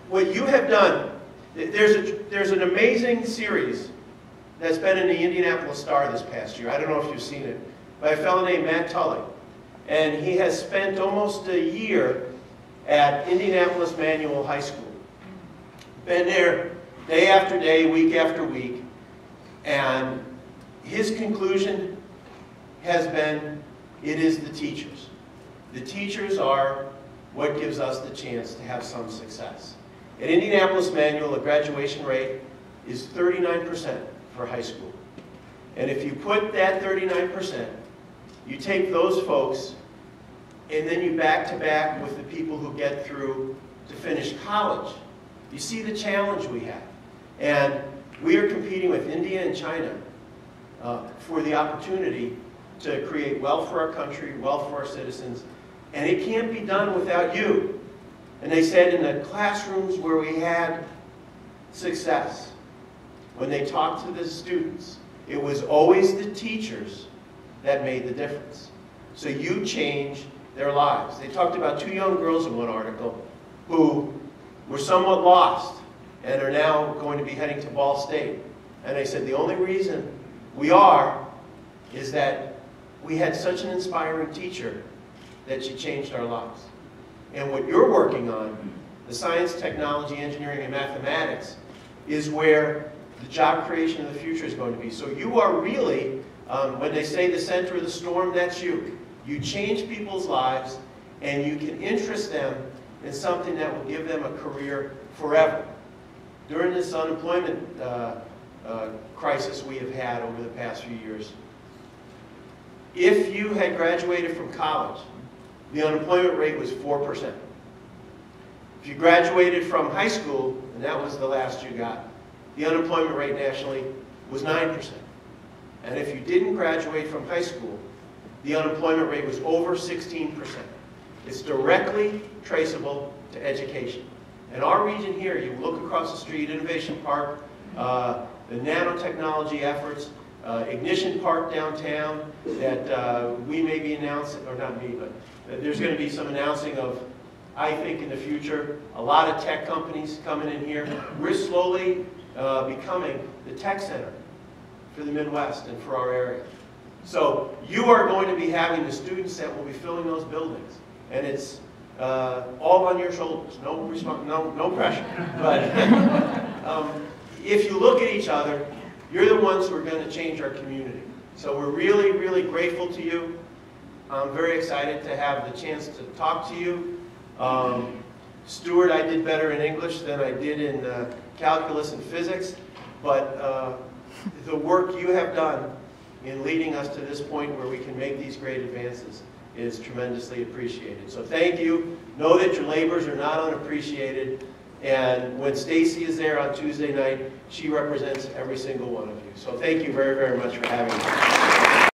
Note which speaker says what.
Speaker 1: what you have done, there's an amazing series that's been in the Indianapolis Star this past year. I don't know if you've seen it, by a fellow named Matt Tully. And he has spent almost a year at Indianapolis Manual High School. Been there day after day, week after week, and his conclusion has been, it is the teachers. The teachers are what gives us the chance to have some success. At Indianapolis Manual, the graduation rate is 39% for high school. And if you put that 39%, you take those folks, and then you back to back with the people who get through to finish college, you see the challenge we have. And we are competing with India and China for the opportunity to create wealth for our country, wealth for our citizens, and it can't be done without you. And they said in the classrooms where we had success, when they talked to the students, it was always the teachers that made the difference. So you changed their lives. They talked about 2 young girls in one article who were somewhat lost and are now going to be heading to Ball State. And they said the only reason we are is that we had such an inspiring teacher that she changed our lives. And what you're working on, the science, technology, engineering, and mathematics, is where the job creation of the future is going to be. So you are really, when they say the center of the storm, that's you. You change people's lives, and you can interest them in something that will give them a career forever. During this unemployment crisis we have had over the past few years, if you had graduated from college, the unemployment rate was 4%. If you graduated from high school, and that was the last you got, the unemployment rate nationally was 9%. And if you didn't graduate from high school, the unemployment rate was over 16%. It's directly traceable to education. In our region here, you look across the street, Innovation Park, the nanotechnology efforts, Ignition Park downtown that we may be announcing, or not me, but there's going to be some announcing of, I think in the future, a lot of tech companies coming in here. We're slowly becoming the tech center for the Midwest and for our area. So you are going to be having the students that will be filling those buildings. And it's all on your shoulders, no pressure. But if you look at each other, you're the ones who are going to change our community. So we're really, really grateful to you. I'm very excited to have the chance to talk to you. Stuart, I did better in English than I did in calculus and physics, but the work you have done in leading us to this point where we can make these great advances is tremendously appreciated. So thank you. Know that your labors are not unappreciated. And when Stacy is there on Tuesday night, she represents every single one of you. So thank you very, very much for having me.